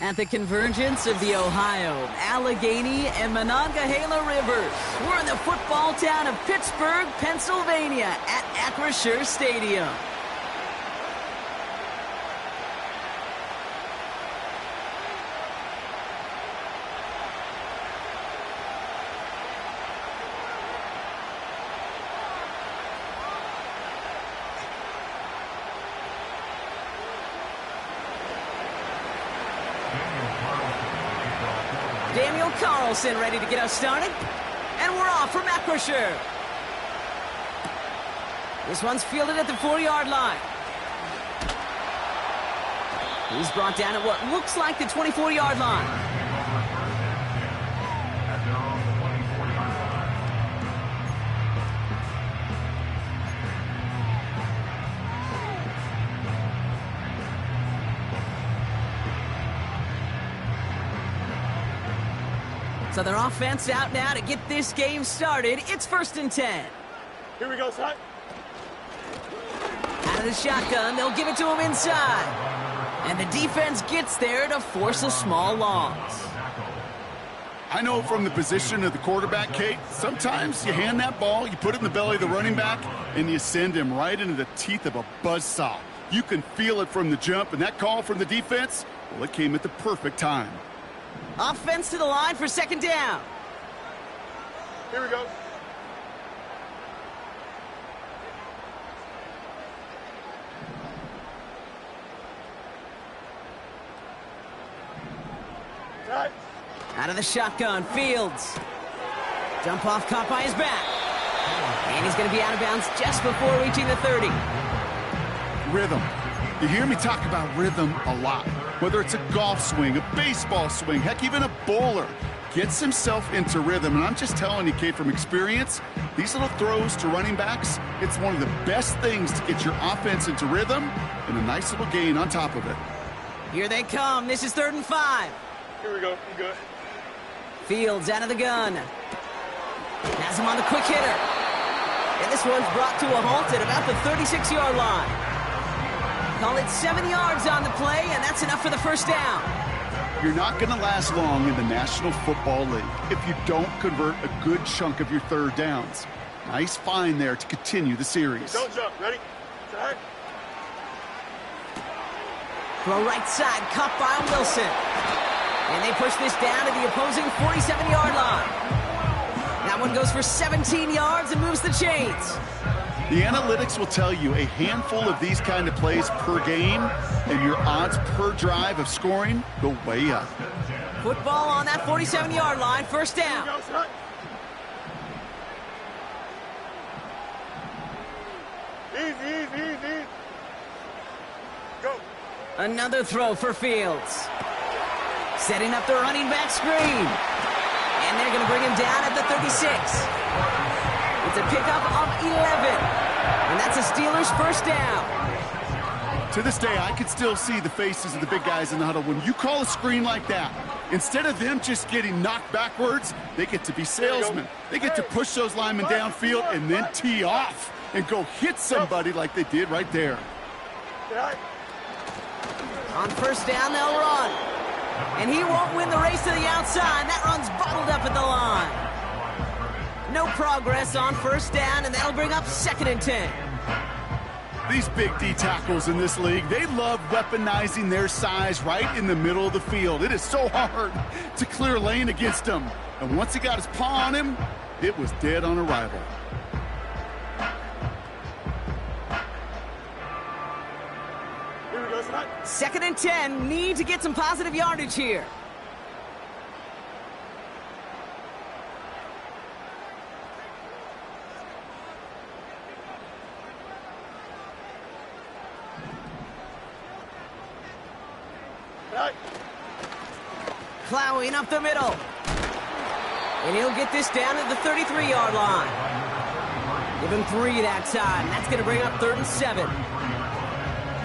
At the convergence of the Ohio, Allegheny, and Monongahela rivers, we're in the football town of Pittsburgh, Pennsylvania at Acrisure Stadium. Daniel Carlson ready to get us started. And we're off from Acrisure. This one's fielded at the 4-yard line. He's brought down at what looks like the 24-yard line. So their offense out now to get this game started. It's 1st and 10. Here we go, son. Out of the shotgun, they'll give it to him inside. And the defense gets there to force a small loss. I know from the position of the quarterback, Kate, sometimes you hand that ball, you put it in the belly of the running back, and you send him right into the teeth of a buzzsaw. You can feel it from the jump, and that call from the defense, well, it came at the perfect time. Offense to the line for 2nd down. Here we go. Right. Out of the shotgun, Fields. Jump off caught by his back. And he's going to be out of bounds just before reaching the 30. Rhythm. You hear me talk about rhythm a lot. Whether it's a golf swing, a baseball swing, heck, even a bowler gets himself into rhythm. And I'm just telling you, Kate, from experience, these little throws to running backs, it's one of the best things to get your offense into rhythm and a nice little gain on top of it. Here they come. This is 3rd and 5. Here we go. I'm good. Fields out of the gun. Has him on the quick hitter. And this one's brought to a halt at about the 36-yard line. Call it 7 yards on the play, and that's enough for the 1st down. You're not going to last long in the National Football League if you don't convert a good chunk of your 3rd downs. Nice find there to continue the series. Don't jump. Ready? Set. Throw right side, caught by Wilson. And they push this down to the opposing 47-yard line. That one goes for 17 yards and moves the chains. The analytics will tell you a handful of these kind of plays per game, and your odds per drive of scoring go way up. Football on that 47-yard line, 1st down. Here we go, son. Easy. Go. Another throw for Fields. Setting up the running back screen. And they're going to bring him down at the 36. It's a pickup of 11. And that's a Steelers 1st down. To this day, I can still see the faces of the big guys in the huddle. When you call a screen like that, instead of them just getting knocked backwards, they get to be salesmen. They get to push those linemen downfield and then tee off and go hit somebody like they did right there. On 1st down, they'll run. And he won't win the race to the outside. That run's bottled up at the line. No progress on 1st down, and that'll bring up 2nd and 10. These big D tackles in this league, they love weaponizing their size right in the middle of the field. It is so hard to clear lane against them. And once he got his paw on him, it was dead on arrival. Here we go, son. 2nd and 10, need to get some positive yardage here. Right. Plowing up the middle. And he'll get this down at the 33-yard line. Give him 3 that time. That's going to bring up 3rd and 7.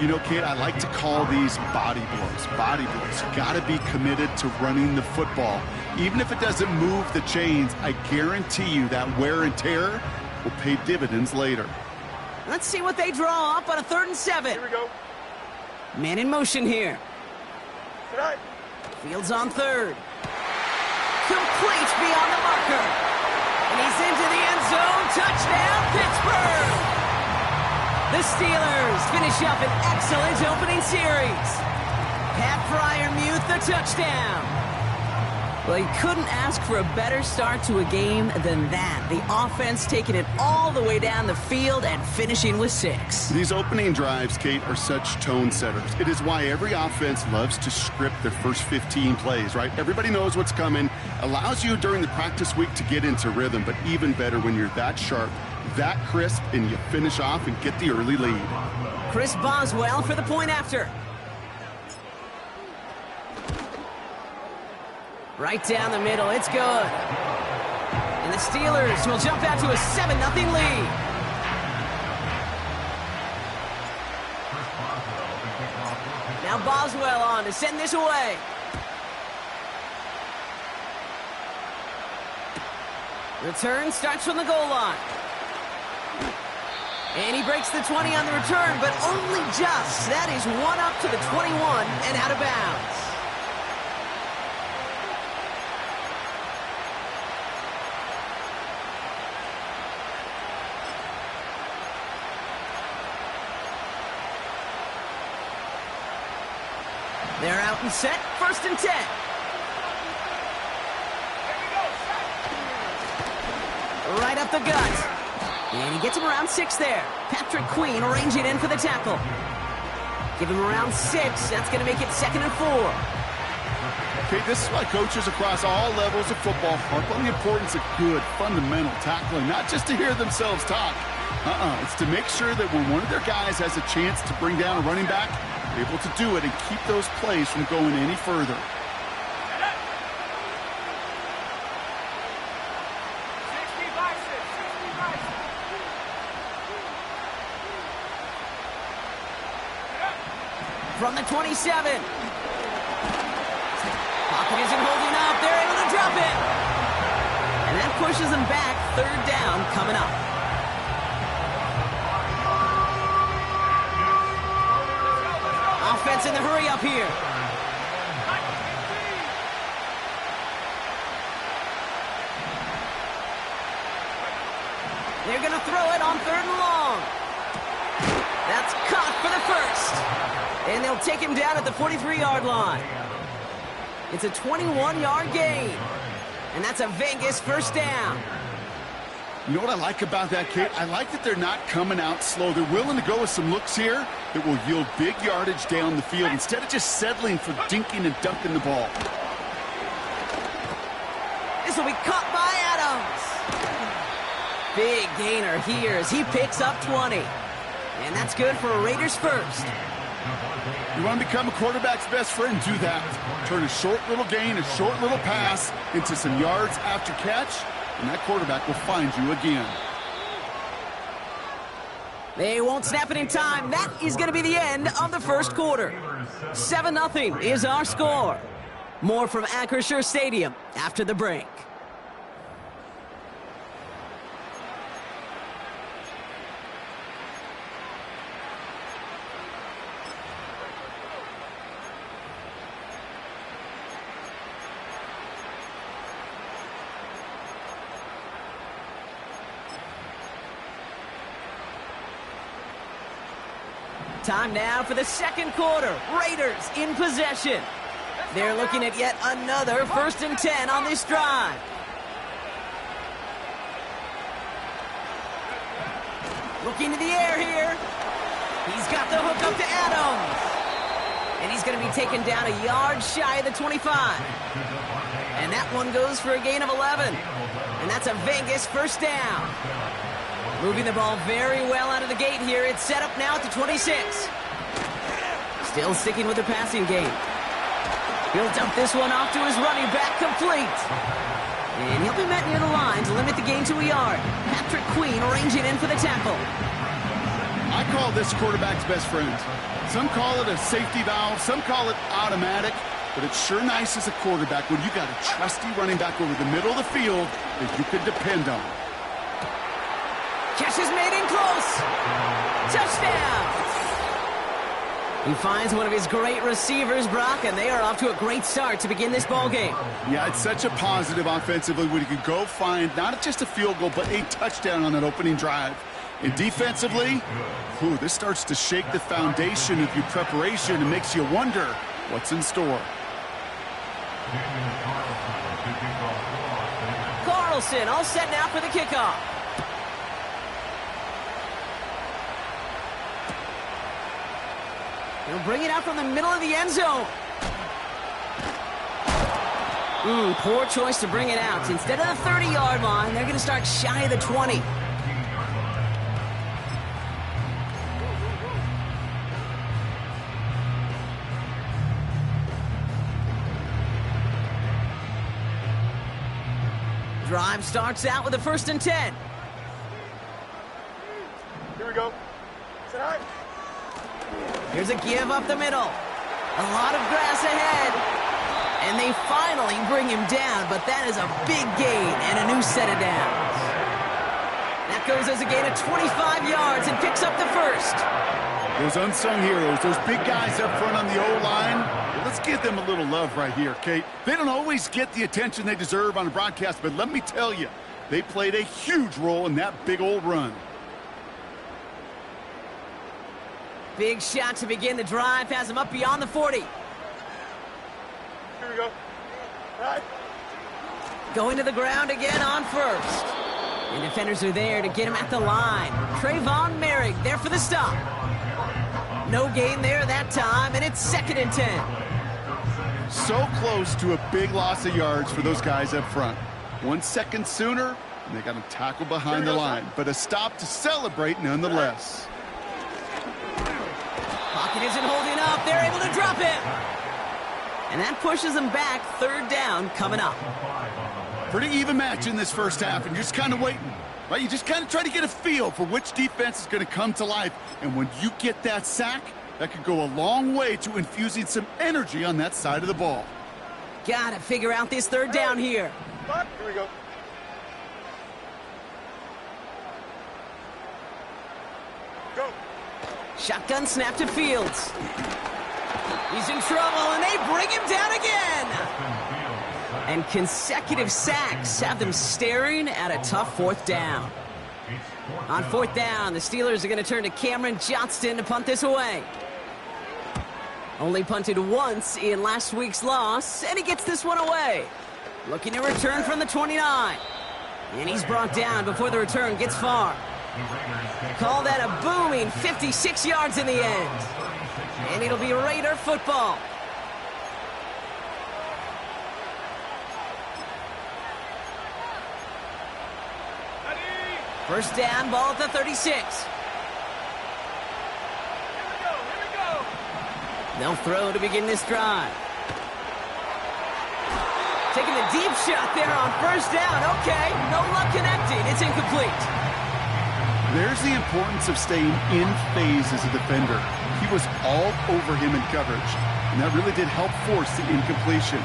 You know, kid, I like to call these body blows. Body blows. You got to be committed to running the football. Even if it doesn't move the chains, I guarantee you that wear and tear will pay dividends later. Let's see what they draw up on a 3rd and 7. Here we go. Man in motion here. Right. Fields on third. Complete beyond the marker. And he's into the end zone. Touchdown, Pittsburgh! The Steelers finish up an excellent opening series. Pat Freiermuth, the touchdown. Well, you couldn't ask for a better start to a game than that. The offense taking it all the way down the field and finishing with 6. These opening drives, Kate, are such tone setters. It is why every offense loves to script their first 15 plays, right? Everybody knows what's coming. Allows you during the practice week to get into rhythm, but even better when you're that sharp, that crisp, and you finish off and get the early lead. Chris Boswell for the point after. Right down the middle, it's good. And the Steelers will jump out to a 7-0 lead. Now Boswell on to send this away. Return starts from the goal line. And he breaks the 20 on the return, but only just. That is one up to the 21 and out of bounds. They're out and set, 1st and 10. Right up the gut. And he gets him around 6 there. Patrick Queen arranging in for the tackle. Give him around 6. That's going to make it 2nd and 4. Okay, this is why coaches across all levels of football harp on the importance of good, fundamental tackling, not just to hear themselves talk. It's to make sure that when one of their guys has a chance to bring down a running back, they're able to do it and keep those plays from going any further. From the 27. Pocket isn't holding up. They're able to drop it. And that pushes them back. 3rd down coming up. Offense in the hurry up here. They're going to throw it on 3rd and long. That's caught for the 1st. And they'll take him down at the 43-yard line. It's a 21-yard gain. And that's a Vegas 1st down. You know what I like about that, Kate? I like that they're not coming out slow. They're willing to go with some looks here that will yield big yardage down the field instead of just settling for dinking and dunking the ball. This will be caught by Adams. Big gainer here as he picks up 20. And that's good for a Raiders 1st. You want to become a quarterback's best friend? Do that. Turn a short little gain, a short little pass into some yards after catch, and that quarterback will find you again. They won't snap it in time. That is going to be the end of the 1st quarter. 7-0 is our score. More from Acrisure Stadium after the break. Time now for the 2nd quarter. Raiders in possession. They're looking at yet another 1st and 10 on this drive. Looking to the air here. He's got the hook up to Adams. And he's going to be taken down a yard shy of the 25. And that one goes for a gain of 11. And that's a Vegas 1st down. Moving the ball very well out of the gate here. It's set up now at the 26. Still sticking with the passing game. He'll dump this one off to his running back, complete. And he'll be met near the line to limit the gain to a yard. Patrick Queen arranging in for the tackle. I call this quarterback's best friend. Some call it a safety valve, some call it automatic, but it's sure nice as a quarterback when you got a trusty running back over the middle of the field that you can depend on. Catch is made in close. Touchdown. He finds one of his great receivers, Brock, and they are off to a great start to begin this ball game. Yeah, it's such a positive offensively when you can go find not just a field goal, but a touchdown on that opening drive. And defensively, this starts to shake the foundation of your preparation and makes you wonder what's in store. Carlson all set now for the kickoff. He'll bring it out from the middle of the end zone. Poor choice to bring it out. Instead of the 30-yard line, they're going to start shy of the 20. Drive starts out with a 1st and 10. Here we go. Sit high. Here's a give up the middle. A lot of grass ahead. And they finally bring him down, but that is a big gain and a new set of downs. That goes as a gain of 25 yards and picks up the 1st. Those unsung heroes, those big guys up front on the O-line, let's give them a little love right here, Kate. They don't always get the attention they deserve on a broadcast, but let me tell you, they played a huge role in that big old run. Big shot to begin the drive, has him up beyond the 40. Here we go. All right. Going to the ground again on 1st. And defenders are there to get him at the line. Trayvon Merrick there for the stop. No gain there that time, and it's 2nd and 10. So close to a big loss of yards for those guys up front. 1 second sooner, and they got him tackled behind the line. But a stop to celebrate nonetheless. Pocket isn't holding up. They're able to drop him. And that pushes them back. 3rd down coming up. Pretty even match in this first half, and you're just kind of waiting. Right? You just kind of try to get a feel for which defense is going to come to life. And when you get that sack, that could go a long way to infusing some energy on that side of the ball. Gotta figure out this 3rd down here. Here we go. Go. Shotgun snap to Fields. He's in trouble, and they bring him down again. And consecutive sacks have them staring at a tough 4th down. On 4th down, the Steelers are going to turn to Cameron Johnston to punt this away. Only punted once in last week's loss, and he gets this one away. Looking to return from the 29. And he's brought down before the return gets far. Call that a booming 56 yards in the end. And it'll be Raider football. First down, ball at the 36. Here we go. They'll throw to begin this drive. Taking the deep shot there on 1st down. Okay, no luck connecting. It's incomplete. There's the importance of staying in phase as a defender. He was all over him in coverage, and that really did help force the incompletion.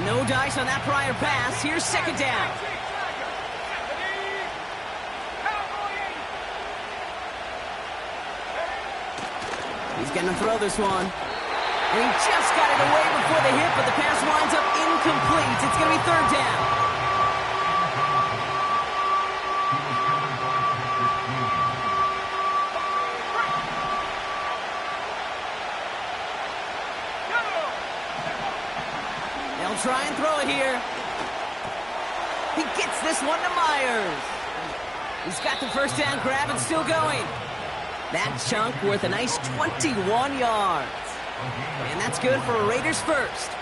No dice on that prior pass. Here's 2nd down. He's going to throw this one. And he just got it away before the hit, but the pass winds up incomplete. It's going to be 3rd down. They'll try and throw it here. He gets this one to Myers. He's got the 1st down grab and still going. That chunk worth a nice 21 yards. And that's good for Raiders 1st.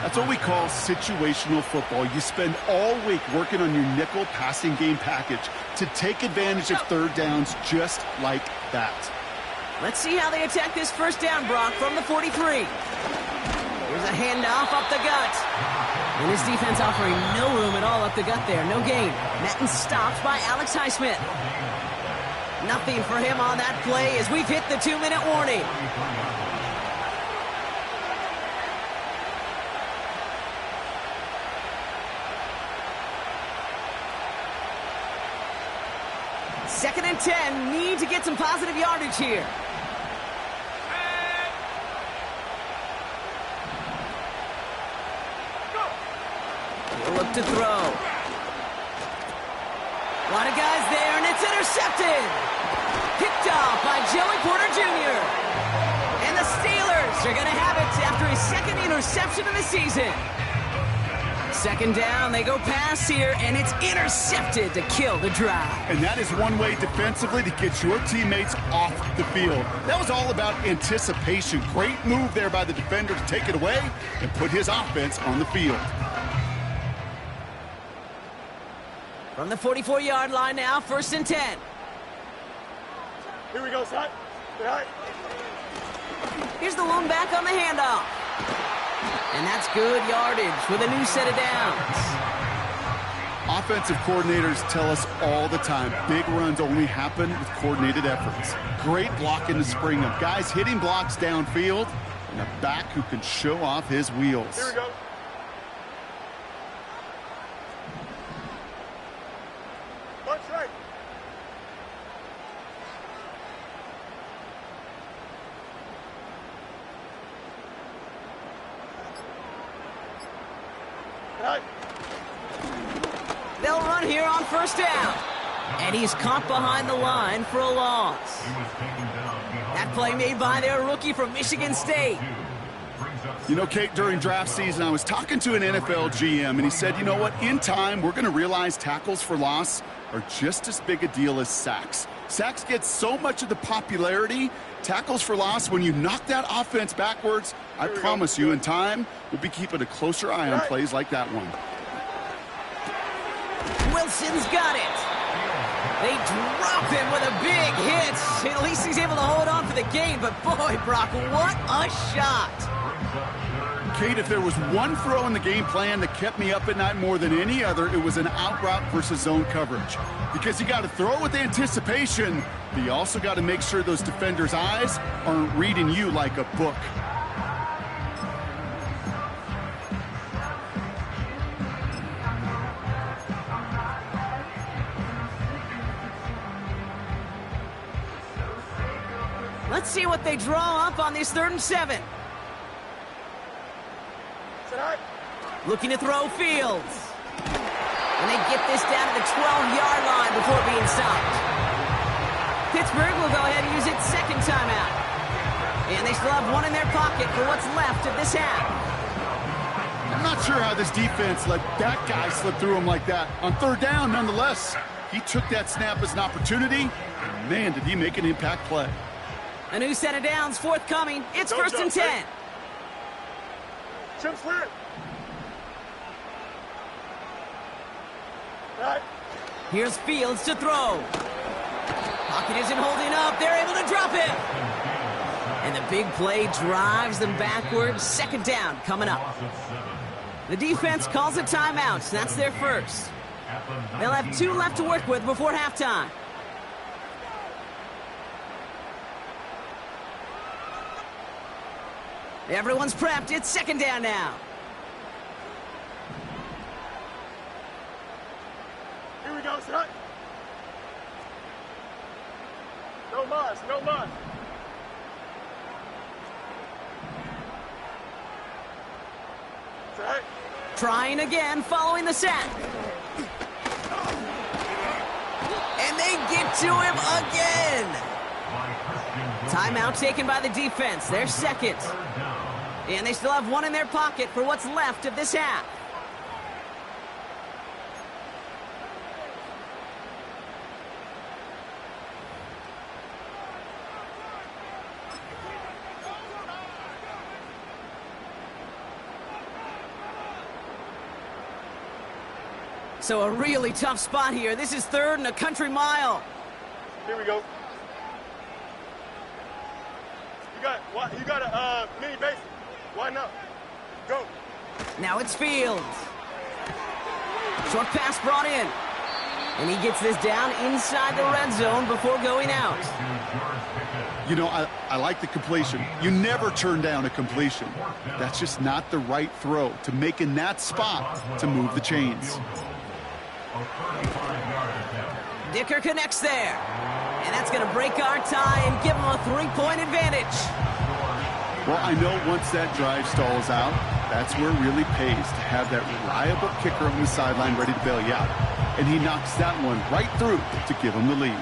That's what we call situational football. You spend all week working on your nickel passing game package to take advantage of 3rd downs just like that. Let's see how they attack this 1st down, Brock, from the 43. Here's a handoff up the gut. And his defense offering no room at all up the gut there. No gain. Madden stopped by Alex Highsmith. Nothing for him on that play as we've hit the 2-minute warning. Second and 10. Need to get some positive yardage here. He'll look to throw. A lot of guys there, and it's intercepted. Picked off by Joey Porter Jr. And the Steelers are going to have it after his second interception of the season. Second down, they go pass here, and it's intercepted to kill the drive. And that is one way defensively to get your teammates off the field. That was all about anticipation. Great move there by the defender to take it away and put his offense on the field. From the 44-yard line now, 1st and 10. Here we go, son. All right. Here's the lone back on the handoff. And that's good yardage with a new set of downs. Offensive coordinators tell us all the time, big runs only happen with coordinated efforts. Great block in the spring of guys hitting blocks downfield and a back who can show off his wheels. Here we go. Punch right. Right. They'll run here on 1st down. And he's caught behind the line for a loss. That play made by their rookie from Michigan State. You know, Kate, during draft season, I was talking to an NFL GM, and he said, you know what, in time, we're going to realize tackles for loss are just as big a deal as sacks. Sacks get so much of the popularity. Tackles for loss, when you knock that offense backwards, I promise you, in time, we'll be keeping a closer eye on plays like that one. Wilson's got it. They drop him with a big hit. At least he's able to hold on for the game, but boy, Brock, what a shot. Kate, if there was one throw in the game plan that kept me up at night more than any other, it was an out route versus zone coverage. Because you got to throw with anticipation, but you also got to make sure those defenders' eyes aren't reading you like a book. Let's see what they draw up on this 3rd and 7. Looking to throw Fields. And they get this down to the 12-yard line before being stopped. Pittsburgh will go ahead and use its 2nd timeout. And they still have one in their pocket for what's left of this half. I'm not sure how this defense let that guy slip through him like that. On 3rd down, nonetheless, he took that snap as an opportunity, and man, did he make an impact play. A new set of downs forthcoming. It's 1st and 10. Chip clear. Right. Here's Fields to throw. Pocket isn't holding up. They're able to drop it. And the big play drives them backwards. 2nd down coming up. The defense calls a timeout. So that's their first. They'll have 2 left to work with before halftime. Everyone's prepped. It's 2nd down now. Here we go, son. No mas, no mas. Set. Trying again following the sack. And they get to him again. Timeout taken by the defense. Their 2nd. And they still have one in their pocket for what's left of this half. So a really tough spot here. This is 3rd and a country mile. Here we go. You got a mini base. Why not? Go. Now it's Fields. Short pass brought in. And he gets this down inside the red zone before going out. You know, I like the completion. You never turn down a completion. That's just not the right throw to make in that spot to move the chains. Dicker connects there. And that's going to break our tie and give him a 3-point advantage. Well, I know once that drive stalls out, that's where it really pays to have that reliable kicker on the sideline ready to bail you out. And he knocks that one right through to give him the lead.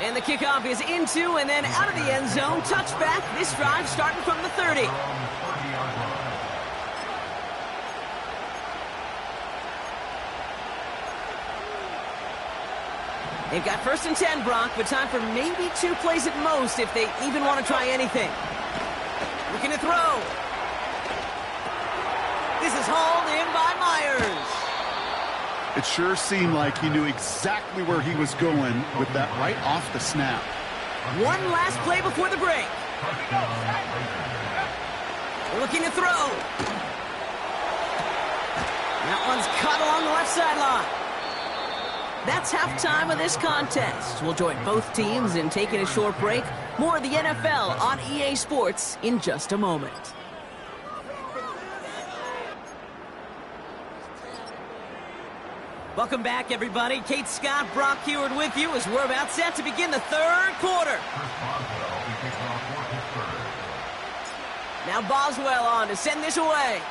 And the kickoff is into and then out of the end zone. Touchback. This drive starting from the 30. They've got 1st and 10, Brock, but time for maybe 2 plays at most if they even want to try anything. Looking to throw. This is hauled in by Myers. It sure seemed like he knew exactly where he was going with that right off the snap. One last play before the break. Looking to throw. That one's caught along the left sideline. That's halftime of this contest. We'll join both teams in taking a short break. More of the NFL on EA Sports in just a moment. Welcome back, everybody. Kate Scott, Brock Heward with you as we're about set to begin the 3rd quarter. Now Boswell on to send this away.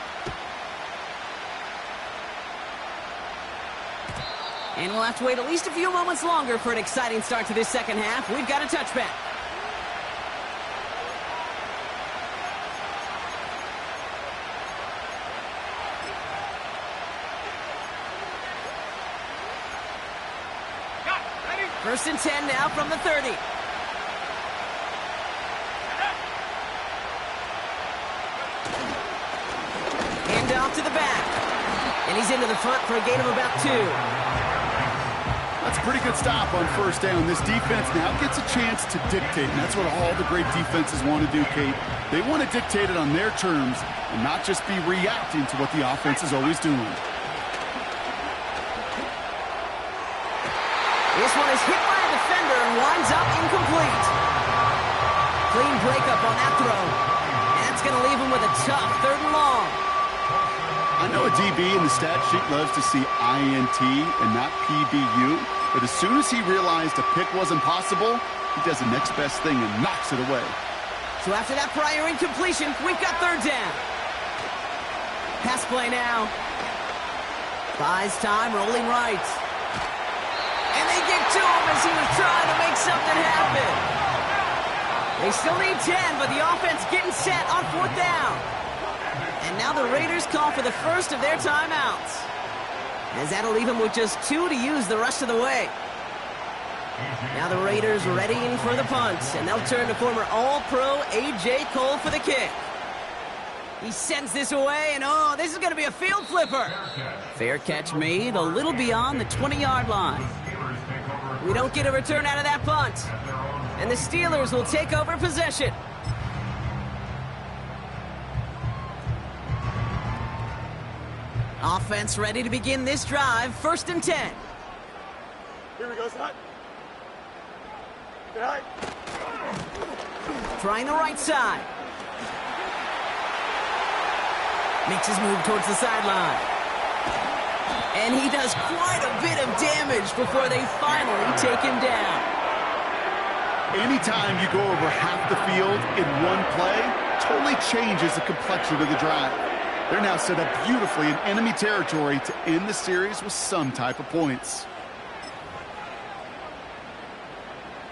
And we'll have to wait at least a few moments longer for an exciting start to this second half. We've got a touchback. First and 10 now from the 30. Hand off to the back. And he's into the front for a gain of about 2. That's a pretty good stop on 1st down. This defense now gets a chance to dictate, and that's what all the great defenses want to do, Kate. They want to dictate it on their terms and not just be reacting to what the offense is always doing. This one is hit by a defender and winds up incomplete. Clean breakup on that throw. And that's going to leave him with a tough 3rd and long. I know a DB in the stat sheet loves to see INT and not PBU, but as soon as he realized a pick wasn't possible, he does the next best thing and knocks it away. So after that prior incompletion, we've got 3rd down. Pass play now. Buys time, rolling right. And they get to him as he was trying to make something happen. They still need 10, but the offense getting set on 4th down. And now the Raiders call for the first of their timeouts, as that'll leave them with just 2 to use the rest of the way. Now the Raiders readying for the punt, and they'll turn to former All-Pro A.J. Cole for the kick. He sends this away, and oh, this is going to be a field flipper. Fair catch made a little beyond the 20-yard line. We don't get a return out of that punt, and the Steelers will take over possession. Offense ready to begin this drive. 1st and 10. Here we go, son. Get high. Trying the right side. Makes his move towards the sideline. And he does quite a bit of damage before they finally take him down. Anytime you go over half the field in one play, totally changes the complexion of the drive. They're now set up beautifully in enemy territory to end the series with some type of points.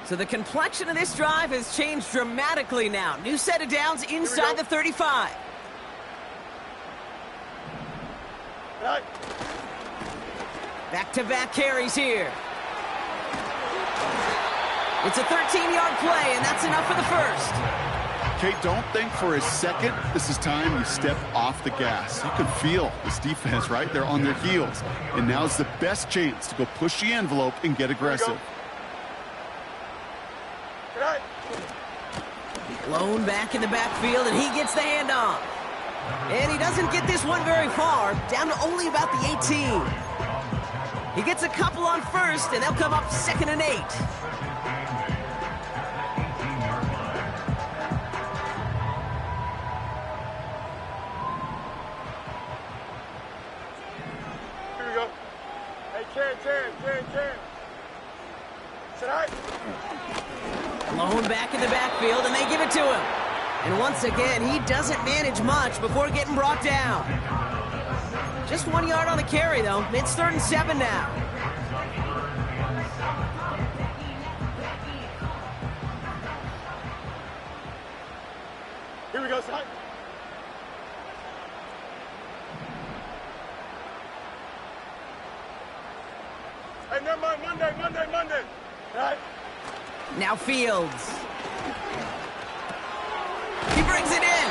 So the complexion of this drive has changed dramatically now. New set of downs inside the 35. Right. Back-to-back carries here. It's a 13-yard play, and that's enough for the first. Kate, don't think for a second this is time you step off the gas. You can feel this defense right there on their heels. And now's the best chance to go push the envelope and get aggressive. Right. Blown back in the backfield, and he gets the handoff. And he doesn't get this one very far, down to only about the 18. He gets a couple on 1st, and they'll come up 2nd and 8. Blown back in the backfield, and they give it to him. And once again, he doesn't manage much before getting brought down. Just 1 yard on the carry, though. It's 3rd and 7 now. Here we go, son. Hey, never mind. Monday. All right. Now Fields. He brings it in.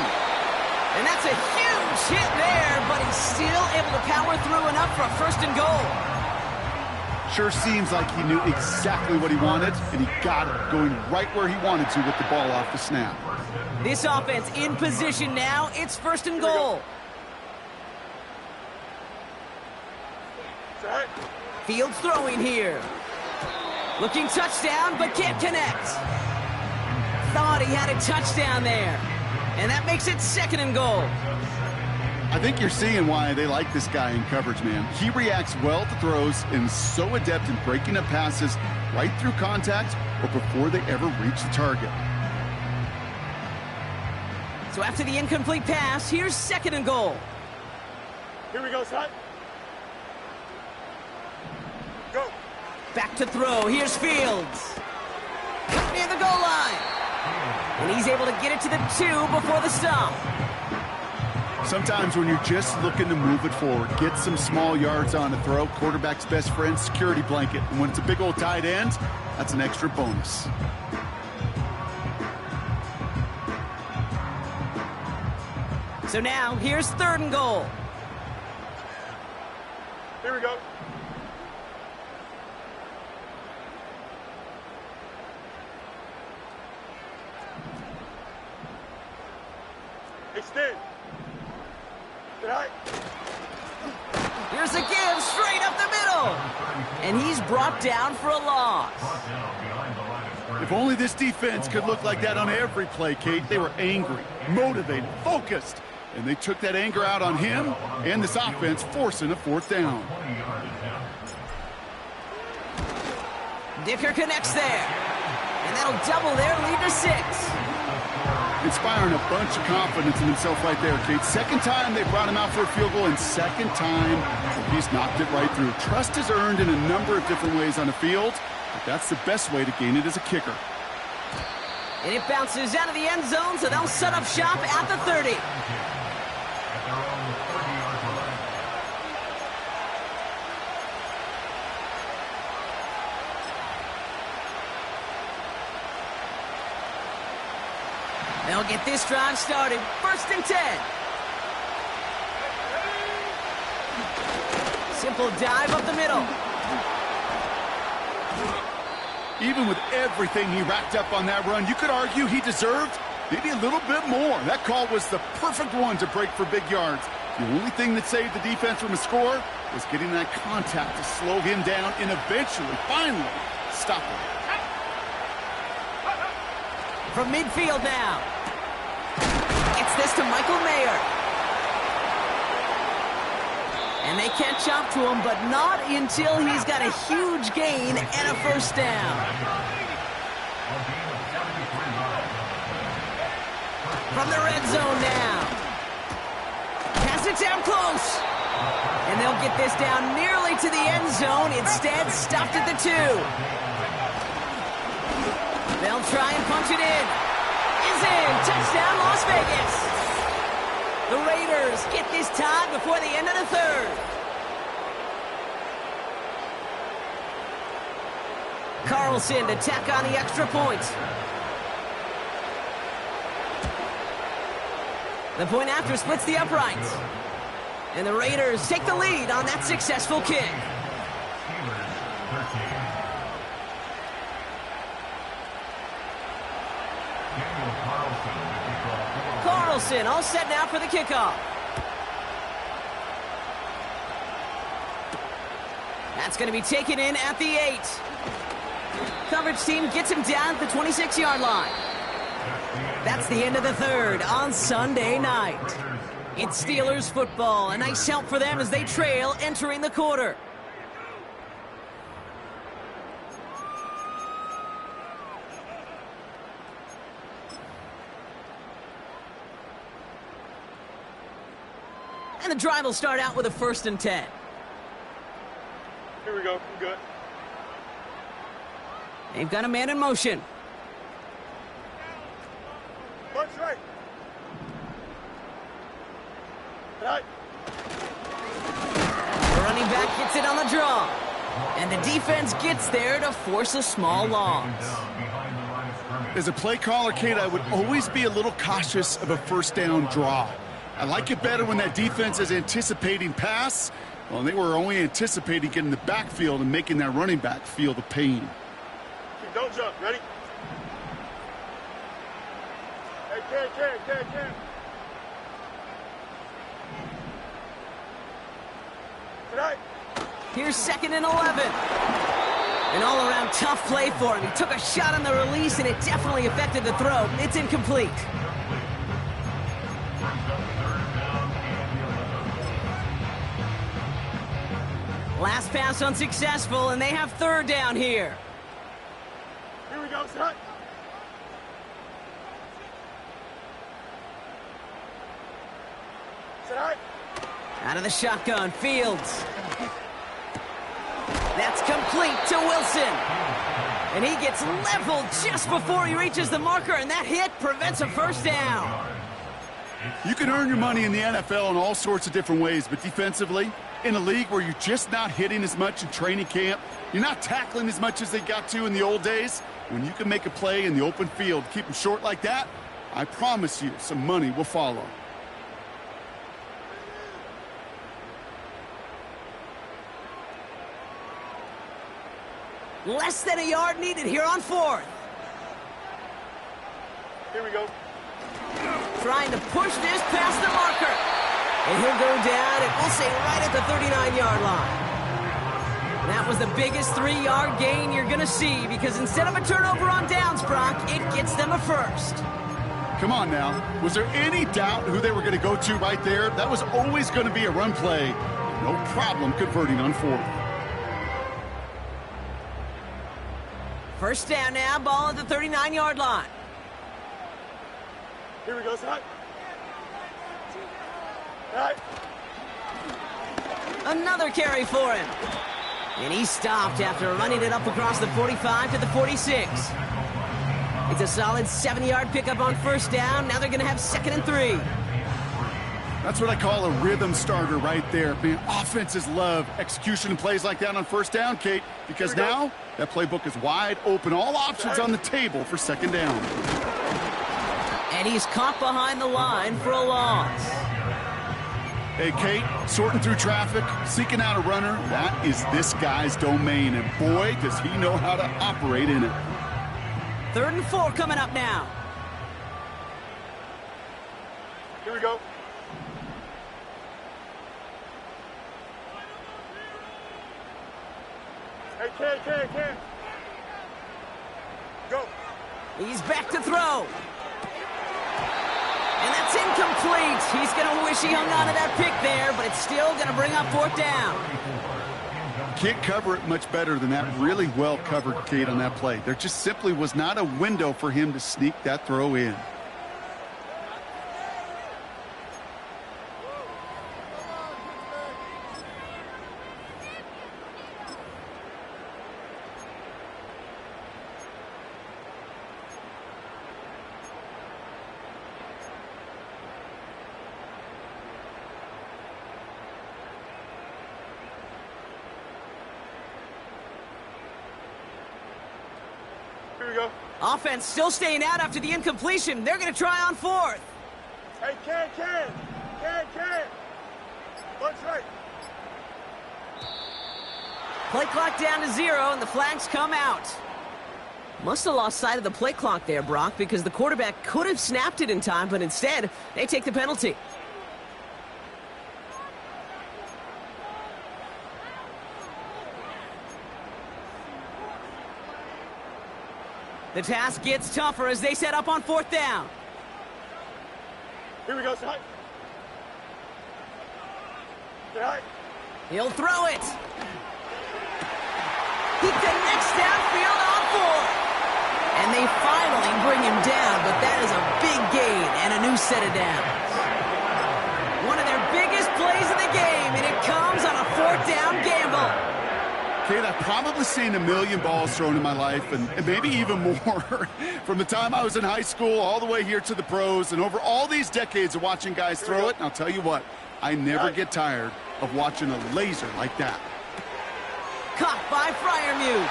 And that's a huge hit there, but he's still able to power through enough for a 1st and goal. Sure seems like he knew exactly what he wanted, and he got it, going right where he wanted to with the ball off the snap. This offense in position now. It's 1st and goal. Right. Fields throwing here. Looking touchdown, but can't connect. Thought he had a touchdown there. And that makes it 2nd and goal. I think you're seeing why they like this guy in coverage, man. He reacts well to throws and is so adept in breaking up passes right through contact or before they ever reach the target. So after the incomplete pass, here's 2nd and goal. Here we go, son. Go. Back to throw. Here's Fields. Near the goal line. And he's able to get it to the 2 before the stop. Sometimes when you're just looking to move it forward, get some small yards on a throw, quarterback's best friend, security blanket. And when it's a big old tight end, that's an extra bonus. So now, here's 3rd and goal. Here we go. Extend. Right. Here's a give straight up the middle. And he's brought down for a loss. If only this defense could look like that on every play, Kate. They were angry, motivated, focused. And they took that anger out on him and this offense, forcing a 4th down. Dicker connects there. And that'll double their lead to 6. Inspiring a bunch of confidence in himself right there, Kate. 2nd time they brought him out for a field goal, and 2nd time he's knocked it right through. Trust is earned in a number of different ways on the field, but that's the best way to gain it as a kicker. And it bounces out of the end zone, so they'll set up shop at the 30. They'll get this drive started. 1st and 10. Simple dive up the middle. Even with everything he racked up on that run, you could argue he deserved maybe a little bit more. That call was the perfect one to break for big yards. The only thing that saved the defense from a score was getting that contact to slow him down and eventually, finally, stop him. From midfield now. Gets this to Michael Mayer. And they catch up to him, but not until he's got a huge gain and a 1st down. From the red zone now. Pass it down close. And they'll get this down nearly to the end zone. Instead, stopped at the 2. They'll try and punch it in. Is in. Touchdown, Las Vegas. The Raiders get this tied before the end of the 3rd. Carlson to tack on the extra point. The point after splits the uprights. And the Raiders take the lead on that successful kick. Carlson all set now for the kickoff. That's going to be taken in at the 8. Coverage team gets him down at the 26-yard line. That's the end of the 3rd on Sunday night. It's Steelers football. A nice help for them as they trail entering the quarter. And the drive will start out with a 1st and 10. Here we go. We're good. They've got a man in motion. Punch right. Right. The running back gets it on the draw. And the defense gets there to force a small loss. As a play caller, Kate, I would always be a little cautious of a 1st down draw. I like it better when that defense is anticipating pass. Well, they were only anticipating getting the backfield and making that running back feel the pain. Don't jump. Ready? Hey, Cam. Tonight. Here's 2nd and 11. An all-around tough play for him. He took a shot on the release, and it definitely affected the throw. It's incomplete. Last pass unsuccessful, and they have 3rd down here. Here we go, son. Tonight. Out of the shotgun, Fields. That's complete to Wilson. And he gets leveled just before he reaches the marker, and that hit prevents a 1st down. You can earn your money in the NFL in all sorts of different ways, but defensively, in a league where you're just not hitting as much in training camp, you're not tackling as much as they got to in the old days, when you can make a play in the open field, keep them short like that, I promise you some money will follow. Less than a yard needed here on 4th. Here we go. Trying to push this past the marker. And he'll go down, and we'll say right at the 39-yard line. That was the biggest 3-yard gain you're going to see, because instead of a turnover on downs, Brock, it gets them a 1st. Come on now. Was there any doubt who they were going to go to right there? That was always going to be a run play. No problem converting on 4th. 1st down now, ball at the 39-yard line. Here we go, son. Right. Another carry for him. And he stopped after running it up across the 45 to the 46. It's a solid 7-yard pickup on 1st down. Now they're going to have 2nd and 3. That's what I call a rhythm starter right there. Man, offenses love execution and plays like that on 1st down, Kate, because now that playbook is wide open. All options on the table for 2nd down. And he's caught behind the line for a loss. Hey, Kate, sorting through traffic, seeking out a runner, that is this guy's domain. And boy, does he know how to operate in it. 3rd and 4 coming up now. Here we go. Hey, Cam. Go. He's back to throw. And that's incomplete. He's going to wish he hung on to that pick there, but it's still going to bring up 4th down. Can't cover it much better than that. Really well covered, Kate, on that play. There just simply was not a window for him to sneak that throw in. Here we go. Offense still staying out after the incompletion. They're going to try on 4th. Hey, Cam. Punch right. Play clock down to 0, and the flags come out. Must have lost sight of the play clock there, Brock, because the quarterback could have snapped it in time, but instead, they take the penalty. The task gets tougher as they set up on 4th down. Here we go, son. Right. He'll throw it. He connects downfield on 4th. And they finally bring him down, but that is a big gain and a new set of downs. One of their biggest plays of the game, and it comes on a 4th down gamble. Kate, I've probably seen a million balls thrown in my life, and maybe even more. From the time I was in high school all the way here to the pros, and over all these decades of watching guys throw it, and I'll tell you what, I never get tired of watching a laser like that. Caught by Freiermuth.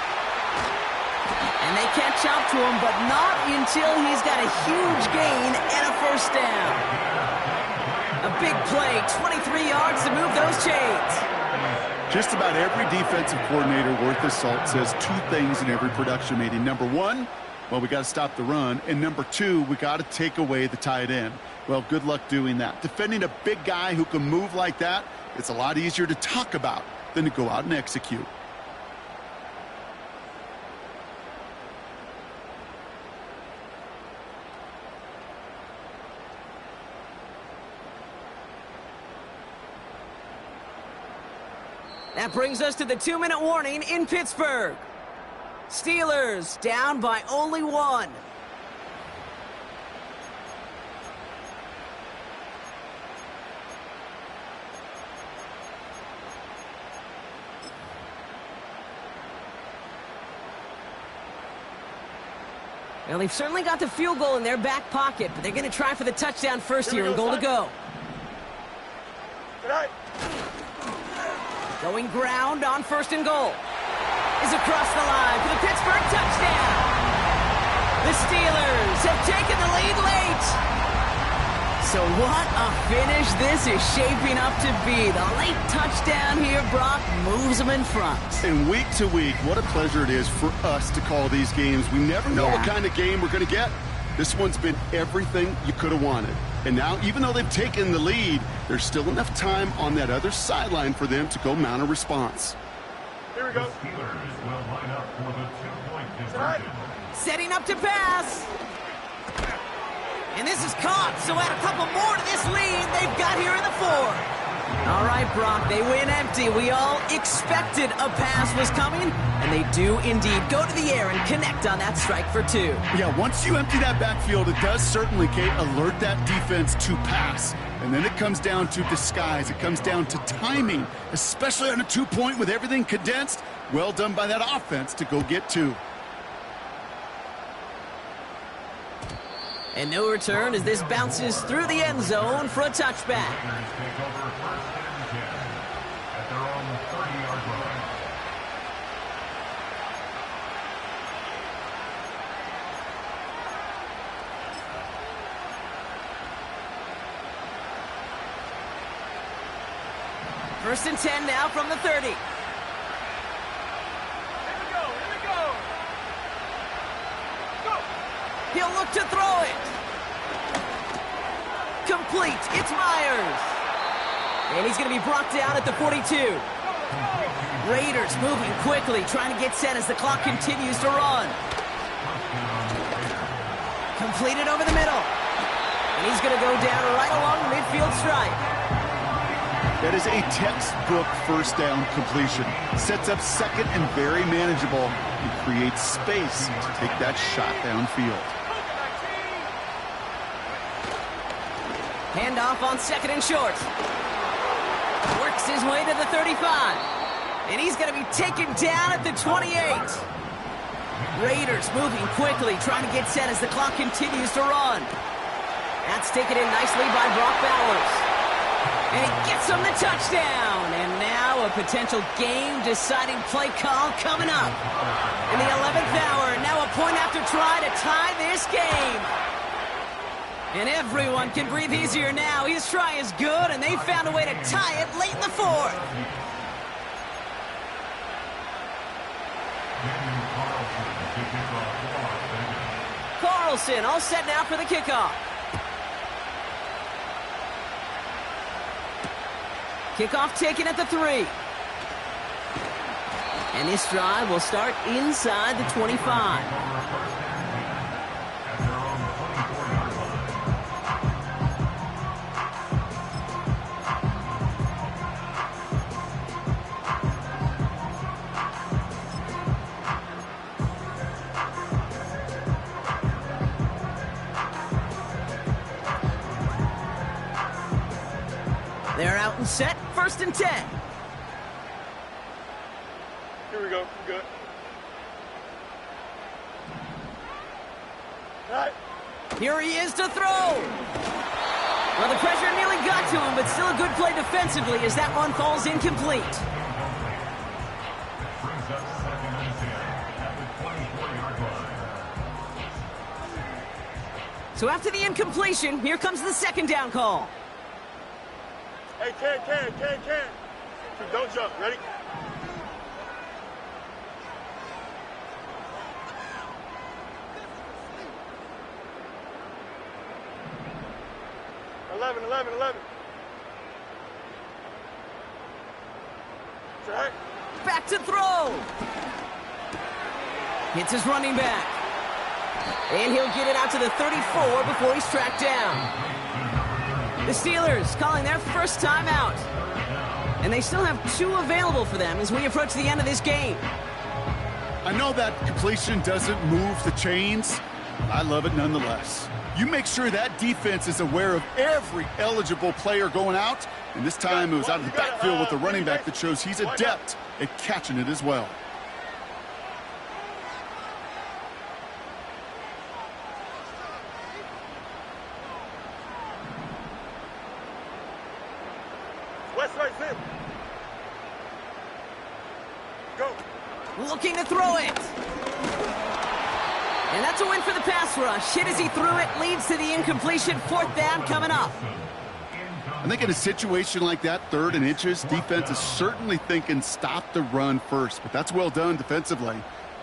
And they catch up to him, but not until he's got a huge gain and a 1st down. A big play, 23 yards to move those chains. Just about every defensive coordinator worth his salt says 2 things in every production meeting. Number 1, well, we got to stop the run. And number 2, we got to take away the tight end. Well, good luck doing that. Defending a big guy who can move like that, it's a lot easier to talk about than to go out and execute. That brings us to the 2-minute warning in Pittsburgh. Steelers down by only 1. Well, they've certainly got the field goal in their back pocket, but they're going to try for the touchdown first here and goal to go. Going ground on 1st and goal. Is across the line for the Pittsburgh touchdown. The Steelers have taken the lead late. So what a finish this is shaping up to be. The late touchdown here, Brock, moves them in front. And week to week, what a pleasure it is for us to call these games. We never know what kind of game we're going to get. This one's been everything you could have wanted. And now, even though they've taken the lead, there's still enough time on that other sideline for them to go mount a response. Here we go. Steelers will line up for the 2-point conversion. Setting up to pass. And this is caught, so add a couple more to this lead they've got here in the 4th. All right, Brock, they win empty. We all expected a pass was coming, and they do indeed go to the air and connect on that strike for 2. Yeah, once you empty that backfield, it does certainly, Kate, alert that defense to pass. And then it comes down to disguise. It comes down to timing, especially on a 2-point with everything condensed. Well done by that offense to go get 2. And no return as this bounces through the end zone for a touchback. Steelers take over 1st and 10 at their own 30-yard line. First and 10 now from the 30. Here we go. Go. He'll look to throw it. Complete. It's Myers. And he's going to be brought down at the 42. Raiders moving quickly, trying to get set as the clock continues to run. Completed over the middle. And he's going to go down right along the midfield stripe. That is a textbook 1st down completion. Sets up 2nd and very manageable. He creates space to take that shot downfield. Handoff on 2nd and short. Works his way to the 35. And he's going to be taken down at the 28. Raiders moving quickly, trying to get set as the clock continues to run. That's taken in nicely by Brock Bowers. And he gets him the touchdown. And now a potential game-deciding play call coming up. In the 11th hour, now a point after try to tie this game. And everyone can breathe easier now. His try is good, and they found a way to tie it late in the 4th. Carlson all set now for the kickoff. Kickoff taken at the 3. And this drive will start inside the 25. They're out and set, 1st and 10. Here we go. Good. All right. Here he is to throw. Well, the pressure nearly got to him, but still a good play defensively as that one falls incomplete. Brings up 2nd and 10 at the 24-yard line. So after the incompletion, here comes the 2nd down call. Hey, can. Don't jump. Ready? Eleven. Right. Back to throw. Hits his running back. And he'll get it out to the 34 before he's tracked down. The Steelers calling their first timeout. And they still have 2 available for them as we approach the end of this game. I know that completion doesn't move the chains, but I love it nonetheless. You make sure that defense is aware of every eligible player going out, and this time it was out of the backfield with the running back that shows he's adept at catching it as well. West right zip. Go. Looking to throw it. And that's a win for the pass rush. Hit as he threw it, leads to the incompletion. 4th down coming up. I think in a situation like that, 3rd and inches, defense is certainly thinking stop the run first, but that's well done defensively.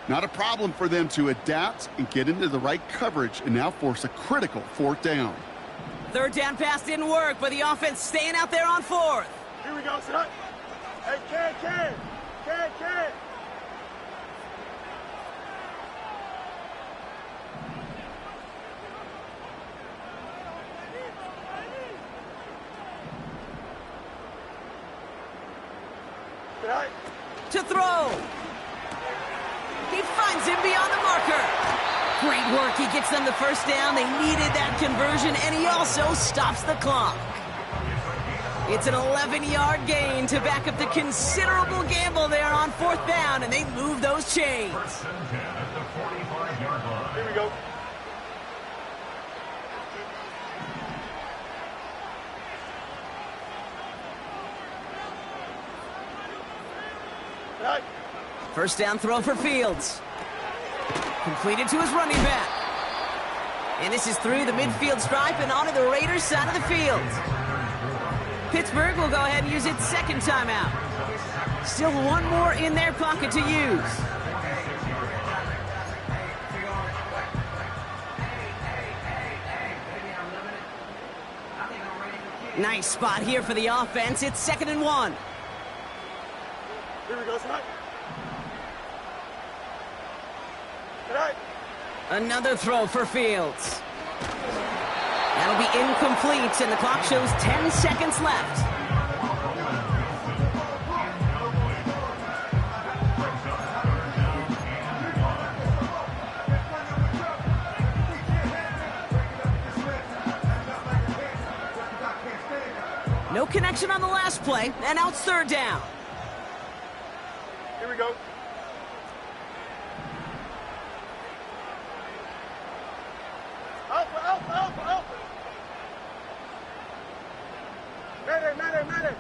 Not a problem for them to adapt and get into the right coverage and now force a critical 4th down. 3rd down pass didn't work, but the offense staying out there on 4th. Here we go, son. Hey, can. Right. To throw. He finds him beyond the marker. Great work. He gets them the 1st down. They needed that conversion, and he also stops the clock. It's an 11-yard gain to back up the considerable gamble there on 4th down, and they move those chains. 1st and 10 at the 45-yard line. Here we go. Right. 1st down throw for Fields. Completed to his running back. And this is through the midfield stripe and onto the Raiders' side of the field. Pittsburgh will go ahead and use its 2nd timeout. Still 1 more in their pocket to use. Nice spot here for the offense. It's 2nd and 1. Here we go, son. Right. Another throw for Fields. That'll be incomplete, and the clock shows 10 seconds left. No connection on the last play, and now it's 3rd down. Here we go. Alpha. Madden.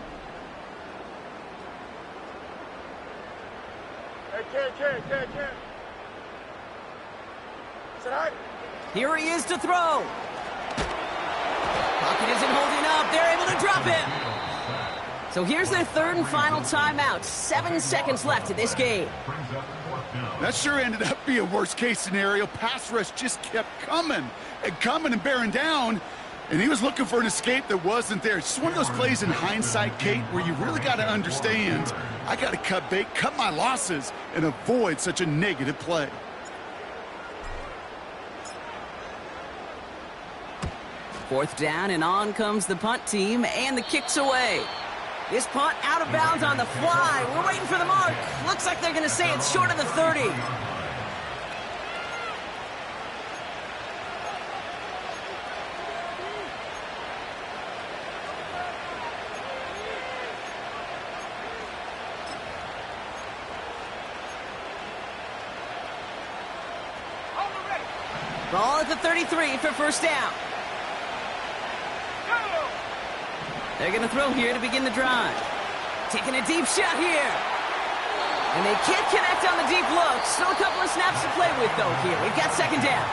Hey, can. Sit high. Here he is to throw. Pocket isn't holding up. They're able to drop him. So here's their 3rd and final timeout. 7 seconds left in this game. That sure ended up being a worst-case scenario. Pass rush just kept coming and bearing down, and he was looking for an escape that wasn't there. It's just one of those plays in hindsight, Kate, where you really got to understand, I got to cut bait, cut my losses, and avoid such a negative play. Fourth down, and on comes the punt team, and the kick's away. This punt out of bounds on the fly. We're waiting for the mark. Looks like they're going to say it's short of the 30. Ball at the 33 for first down. They're going to throw here to begin the drive. Taking a deep shot here. And they can't connect on the deep look. Still a couple of snaps to play with, though, here. We've got second down.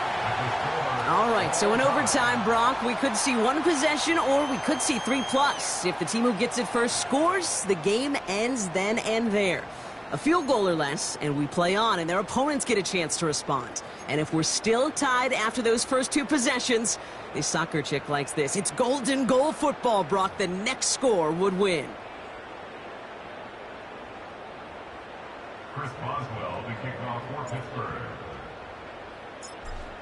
All right, so in overtime, Brock, we could see one possession or we could see 3+. If the team who gets it first scores, the game ends then and there. A field goal or less, and we play on, and their opponents get a chance to respond. And if we're still tied after those first two possessions, this soccer chick likes this. It's golden goal football, Brock. The next score would win. Chris Boswell, the kickoff for Pittsburgh.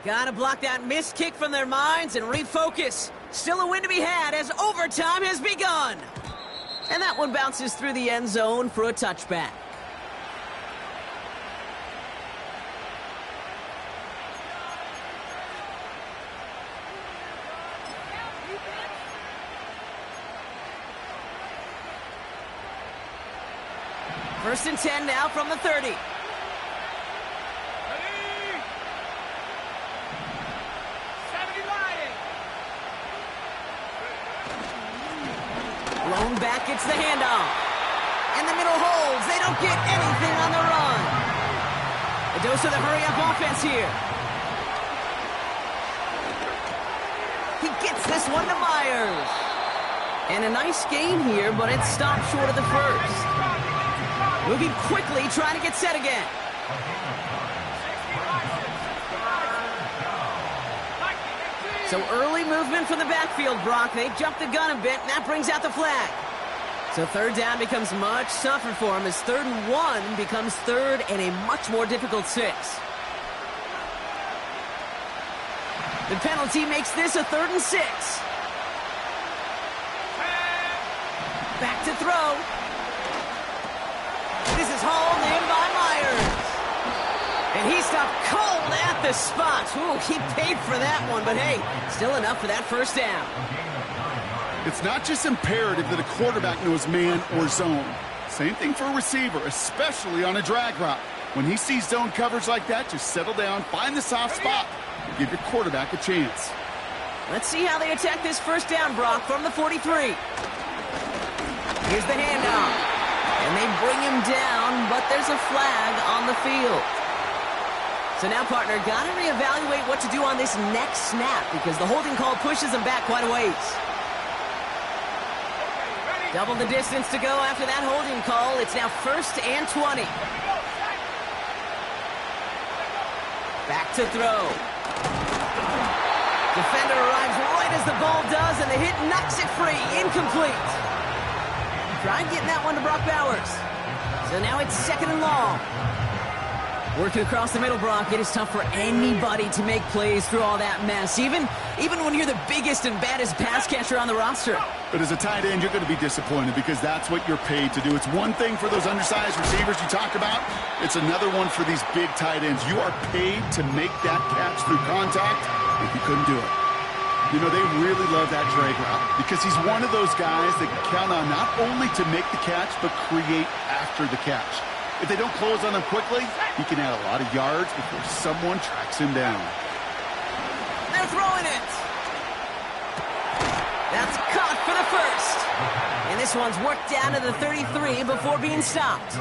Gotta block that missed kick from their minds and refocus. Still a win to be had as overtime has begun. And that one bounces through the end zone for a touchback. First and 10 now from the 30. Blown back, it's the handoff. And the middle holds. They don't get anything on the run. A dose of the hurry-up offense here. He gets this one to Myers. And a nice gain here, but it stopped short of the first. Moving quickly, trying to get set again. So early movement from the backfield, Brock. They jumped the gun a bit, and that brings out the flag. So third down becomes much tougher for him as 3rd and 1 becomes 3rd and a much more difficult 6. The penalty makes this a 3rd and 6. Back to throw. This is hauled in by Myers. And he stopped cold at the spot. Ooh, he paid for that one, but hey, still enough for that first down. It's not just imperative that a quarterback knows man or zone. Same thing for a receiver, especially on a drag route. When he sees zone coverage like that, just settle down, find the soft spot, and give your quarterback a chance. Let's see how they attack this first down, Brock, from the 43. Here's the handoff. And they bring him down, but there's a flag on the field. So now, partner, got to reevaluate what to do on this next snap because the holding call pushes him back quite a ways. Double the distance to go after that holding call. It's now 1st and 20. Back to throw. Defender arrives right as the ball does, and the hit knocks it free. Incomplete. Tried getting that one to Brock Bowers. So now it's 2nd and long. Working across the middle, Brock, it is tough for anybody to make plays through all that mess, even when you're the biggest and baddest pass catcher on the roster. But as a tight end, you're going to be disappointed because that's what you're paid to do. It's one thing for those undersized receivers you talk about. It's another one for these big tight ends. You are paid to make that catch through contact if you couldn't do it. You know, they really love that drag route because he's one of those guys that can count on not only to make the catch, but create after the catch. If they don't close on him quickly, he can add a lot of yards before someone tracks him down. They're throwing it. That's caught for the first. And this one's worked down to the 33 before being stopped.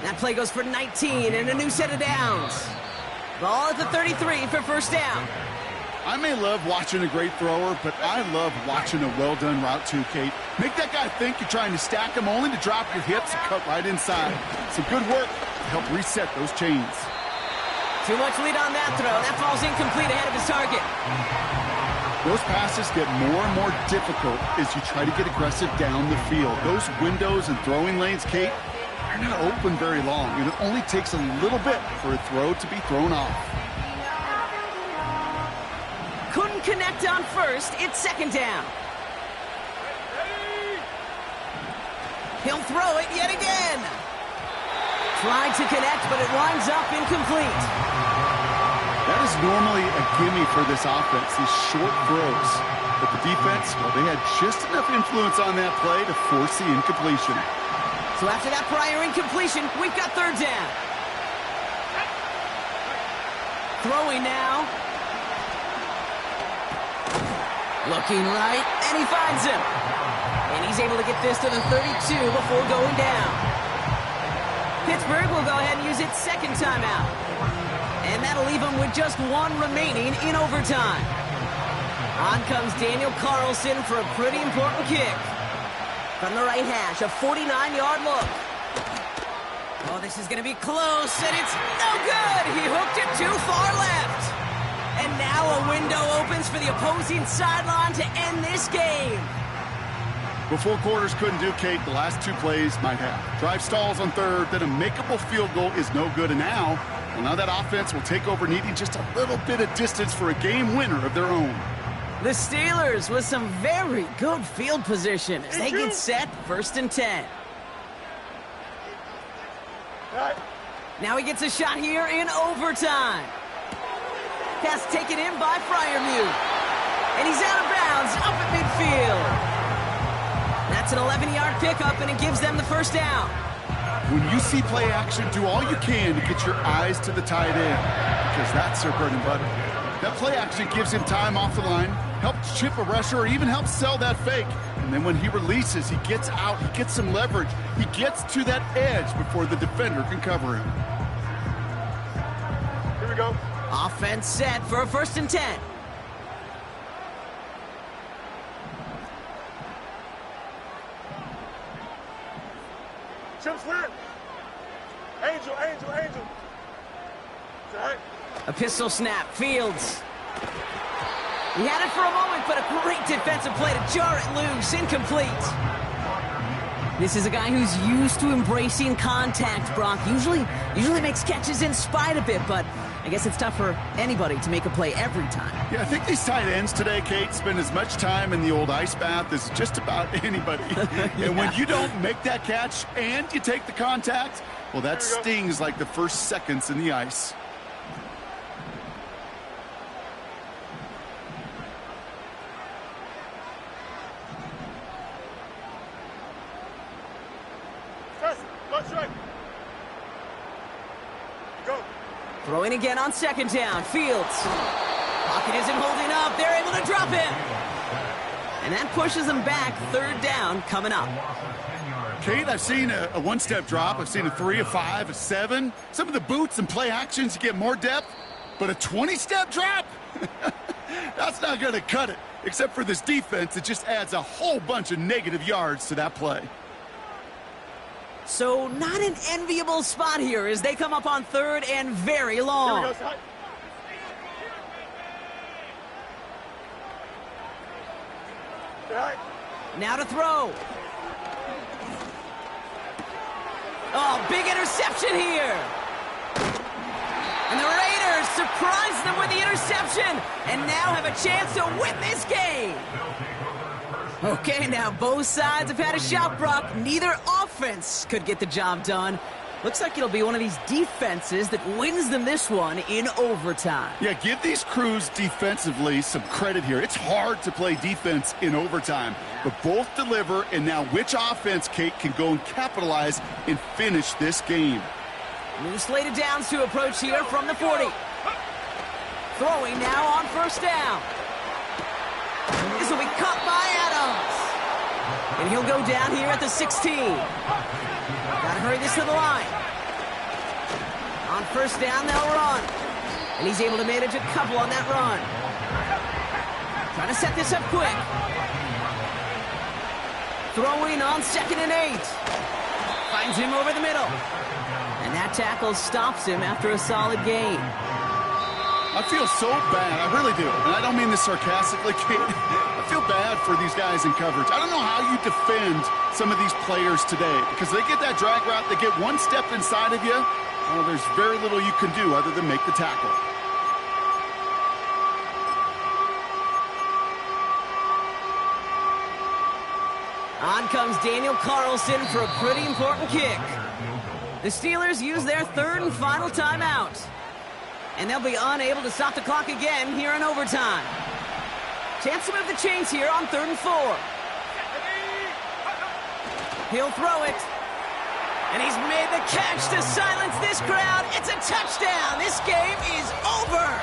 That play goes for 19 and a new set of downs. Ball at the 33 for first down. I may love watching a great thrower, but I love watching a well-done route too, Kate. Make that guy think you're trying to stack him only to drop your hips and cut right inside. Some good work to help reset those chains. Too much lead on that throw. That falls incomplete ahead of his target. Those passes get more and more difficult as you try to get aggressive down the field. Those windows and throwing lanes, Kate, are not open very long, and it only takes a little bit for a throw to be thrown off. Couldn't connect on first. It's 2nd down. He'll throw it yet again. Tried to connect, but it winds up incomplete. That is normally a gimme for this offense, these short throws. But the defense, well, they had just enough influence on that play to force the incompletion. So after that prior incompletion, we've got 3rd down. Throwing now. Looking right, and he finds him. And he's able to get this to the 32 before going down. Pittsburgh will go ahead and use its second timeout. And that'll leave him with just one remaining in overtime. On comes Daniel Carlson for a pretty important kick. From the right hash, a 49-yard look. Oh, this is going to be close, and it's no good. He hooked it too far left. And now a window opens for the opposing sideline to end this game. Well, 4 quarters couldn't do, Kate. The last 2 plays might have. Drive stalls on third, then a makeable field goal is no good. And now that offense will take over, needing just a little bit of distance for a game winner of their own. The Steelers with some very good field position as they get set 1st and 10. Right. Now he gets a shot here in overtime. Pass taken in by Freiermuth. And he's out of bounds up at midfield. That's an 11-yard pickup, and it gives them the first down. When you see play action, do all you can to get your eyes to the tight end, because that's their bread and butter. That play action gives him time off the line, helps chip a rusher, or even helps sell that fake. And then when he releases, he gets out, he gets some leverage. He gets to that edge before the defender can cover him. Here we go. Offense set for a 1st and 10. Chip swear. Angel. It's all right. A pistol snap, Fields. He had it for a moment, but a great defensive play to jar it loose, incomplete. This is a guy who's used to embracing contact, Brock. Usually makes catches in spite of it, but I guess it's tough for anybody to make a play every time. Yeah, I think these tight ends today, Kate, spend as much time in the old ice bath as just about anybody. And when you don't make that catch and you take the contact, well, that stings like the first seconds in the ice. Throwing again on 2nd down. Fields. Pocket isn't holding up. They're able to drop him. And that pushes them back. 3rd down coming up. Kate, I've seen a 1-step drop. I've seen a 3, a 5, a 7. Some of the boots and play actions, you get more depth. But a 20-step drop? That's not going to cut it. Except for this defense, it just adds a whole bunch of negative yards to that play. So not an enviable spot here as they come up on 3rd and very long. Here we go, right. Now to throw. Oh, big interception here. And the Raiders surprise them with the interception and now have a chance to win this game. Okay, now both sides have had a shot, Brock. Neither offense could get the job done. Looks like it'll be one of these defenses that wins them this one in overtime. Yeah, give these crews defensively some credit here. It's hard to play defense in overtime, but both deliver, and now which offense, Kate, can go and capitalize and finish this game? New slated downs to approach here from the 40. Throwing now on 1st down. This will be caught by Adams. And he'll go down here at the 16. Got to hurry this to the line. On 1st down, they'll run. And he's able to manage a couple on that run. Trying to set this up quick. Throwing on 2nd and 8. Finds him over the middle. And that tackle stops him after a solid gain. I feel so bad. I really do. And I don't mean this sarcastically, Kate. I feel bad for these guys in coverage. I don't know how you defend some of these players today because they get that drag route, they get 1 step inside of you. Well, there's very little you can do other than make the tackle. On comes Daniel Carlson for a pretty important kick. The Steelers use their 3rd and final timeout. And they'll be unable to stop the clock again here in overtime. Chance to move the chains here on 3rd and 4. He'll throw it. And he's made the catch to silence this crowd. It's a touchdown. This game is over.